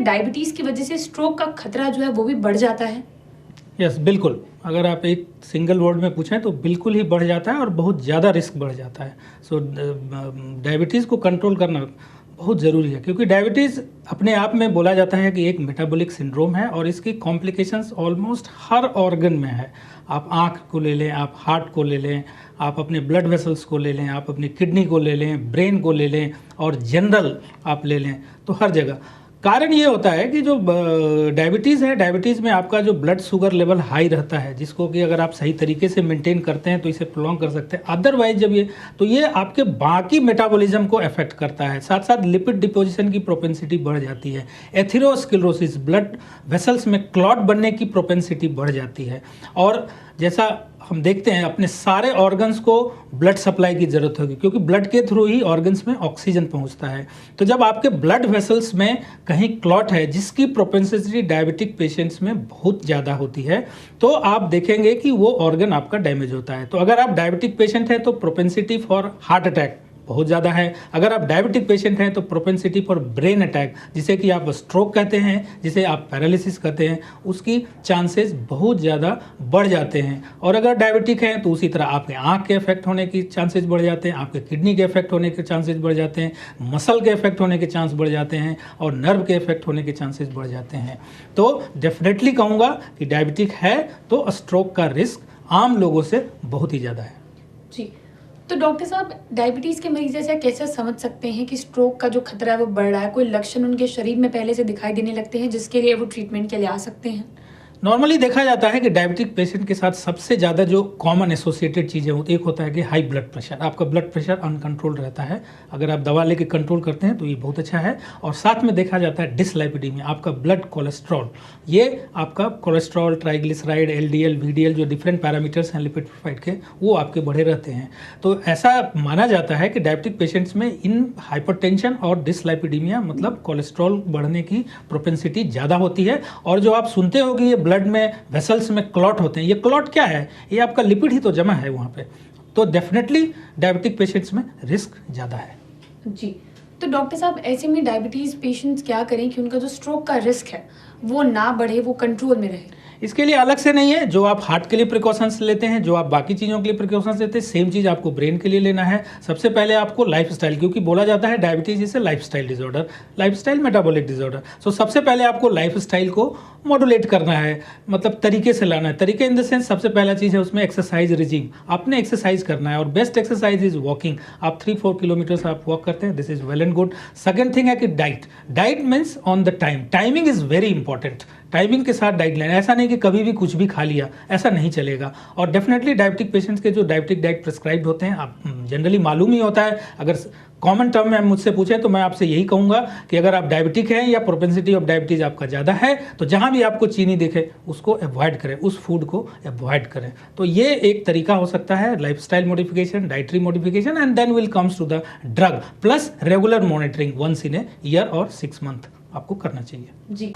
Diabetes की वजह से स्ट्रोक का खतरा जो है वो भी बढ़ जाता है? यस, बिल्कुल। अगर आप एक सिंगल वर्ड में पूछें तो बिल्कुल ही बढ़ जाता है और बहुत ज़्यादा रिस्क बढ़ जाता है। सो डायबिटीज़ को कंट्रोल करना बहुत ज़रूरी है, क्योंकि डायबिटीज़ अपने आप में बोला जाता है कि एक मेटाबॉलिक सिंड्रोम है और इसकी कॉम्प्लिकेशंस ऑलमोस्ट हर ऑर्गन में है। आप आँख को ले लें, आप हार्ट को ले लें, आप अपने ब्लड वेसल्स को ले लें, आप अपनी किडनी को ले लें, ब्रेन को ले लें और जनरल आप ले लें, तो हर जगह कारण ये होता है कि जो डायबिटीज़ है, डायबिटीज़ में आपका जो ब्लड शुगर लेवल हाई रहता है, जिसको कि अगर आप सही तरीके से मेंटेन करते हैं तो इसे प्रोलॉन्ग कर सकते हैं। अदरवाइज जब ये आपके बाकी मेटाबॉलिज्म को अफेक्ट करता है। साथ साथ लिपिड डिपोजिशन की प्रोपेंसिटी बढ़ जाती है, एथेरोस्क्लेरोसिस, ब्लड वेसल्स में क्लॉट बनने की प्रोपेंसिटी बढ़ जाती है। और जैसा हम देखते हैं अपने सारे ऑर्गन्स को ब्लड सप्लाई की ज़रूरत होगी, क्योंकि ब्लड के थ्रू ही ऑर्गन्स में ऑक्सीजन पहुंचता है। तो जब आपके ब्लड वेसल्स में कहीं क्लॉट है, जिसकी प्रोपेंसिटी डायबिटिक पेशेंट्स में बहुत ज़्यादा होती है, तो आप देखेंगे कि वो ऑर्गन आपका डैमेज होता है। तो अगर आप डायबिटिक पेशेंट हैं तो प्रोपेंसिटी फॉर हार्ट अटैक बहुत ज़्यादा है। अगर आप डायबिटिक पेशेंट हैं तो प्रोपेंसिटी फॉर ब्रेन अटैक, जिसे कि आप स्ट्रोक कहते हैं, जिसे आप पैरालिसिस कहते हैं, उसकी चांसेस बहुत ज़्यादा बढ़ जाते हैं। और अगर डायबिटिक हैं तो उसी तरह आपके आँख के इफेक्ट होने की चांसेस बढ़ जाते हैं, आपके किडनी के इफेक्ट होने के चांसेस बढ़ जाते हैं, मसल के इफेक्ट होने के चांस बढ़ जाते हैं और नर्व के इफेक्ट होने के चांसेस बढ़ जाते हैं। तो डेफिनेटली कहूँगा कि डायबिटिक है तो स्ट्रोक का रिस्क आम लोगों से बहुत ही ज़्यादा है। जी, तो डॉक्टर साहब, डायबिटीज़ के मरीज ऐसा कैसे समझ सकते हैं कि स्ट्रोक का जो खतरा है वो बढ़ रहा है? कोई लक्षण उनके शरीर में पहले से दिखाई देने लगते हैं जिसके लिए वो ट्रीटमेंट के लिए आ सकते हैं? नॉर्मली देखा जाता है कि डायबिटिक पेशेंट के साथ सबसे ज़्यादा जो कॉमन एसोसिएटेड चीज़ें होती, एक होता है कि हाई ब्लड प्रेशर। आपका ब्लड प्रेशर अनकंट्रोल रहता है, अगर आप दवा लेके कंट्रोल करते हैं तो ये बहुत अच्छा है। और साथ में देखा जाता है डिसलाइपिडीमिया, आपका ब्लड कोलेस्ट्रॉल। ये आपका कोलेस्ट्रॉल, ट्राइग्लिसराइड, एलडीएल, वीडीएल, जो डिफरेंट पैरामीटर्स हैं लिपिड प्रोफाइल के, वो आपके बढ़े रहते हैं। तो ऐसा माना जाता है कि डायबिटिक पेशेंट्स में इन हाइपरटेंशन और डिसलाइपिडीमिया, मतलब कोलेस्ट्रॉल बढ़ने की प्रोपेंसिटी ज़्यादा होती है। और जो आप सुनते हो कि ये ब्लड में वेसल्स में क्लॉट होते हैं, ये क्लॉट क्या है? ये आपका लिपिड ही तो जमा है वहाँ पे। तो डेफिनेटली डायबिटिक पेशेंट्स में रिस्क ज़्यादा है। जी, तो डॉक्टर साहब, ऐसे में डायबिटीज़ पेशेंट्स क्या करें कि उनका जो स्ट्रोक का रिस्क है वो ना बढ़े, वो कंट्रोल में रहे? इसके लिए अलग से नहीं है। जो आप हार्ट के लिए प्रिकॉशंस लेते हैं, जो आप बाकी चीज़ों के लिए प्रिकॉशंस लेते हैं, सेम चीज़ आपको ब्रेन के लिए लेना है। सबसे पहले आपको लाइफस्टाइल, क्योंकि बोला जाता है diabetes is a lifestyle disorder, lifestyle metabolic disorder. So सबसे पहले आपको लाइफस्टाइल को मॉडुलेट करना है, मतलब तरीके से लाना है। तरीके इन द सेंस, सबसे पहला चीज़ है उसमें एक्सरसाइज रिजीम। आपने एक्सरसाइज करना है और बेस्ट एक्सरसाइज इज वॉकिंग। आप 3-4 किलोमीटर्स आप वॉक करते हैं, this is well and good. Second thing है कि diet. Diet means on the time, timing is very important. Timing के साथ डाइट लेना, ऐसा नहीं कि कभी भी कुछ भी खा लिया, ऐसा नहीं चलेगा। और डेफिनेटली डायबिटिक पेशेंट्स के जो डायबिटिक डाइट प्रिस्क्राइब्ड होते हैं, आप जनरली मालूम ही होता है। अगर कॉमन टर्म में मुझसे पूछें तो मैं आपसे यही कहूँगा कि अगर आप डायबिटिक हैं या प्रोपेंसिटी ऑफ डायबिटीज़ आपका ज़्यादा है, तो जहाँ भी आपको चीनी दिखे उसको अवॉइड करें, उस फूड को अवॉइड करें। तो ये एक तरीका हो सकता है, lifestyle modification, dietary modification, and then will comes to the drug plus regular monitoring once in a year और 6 मंथ आपको करना चाहिए। जी।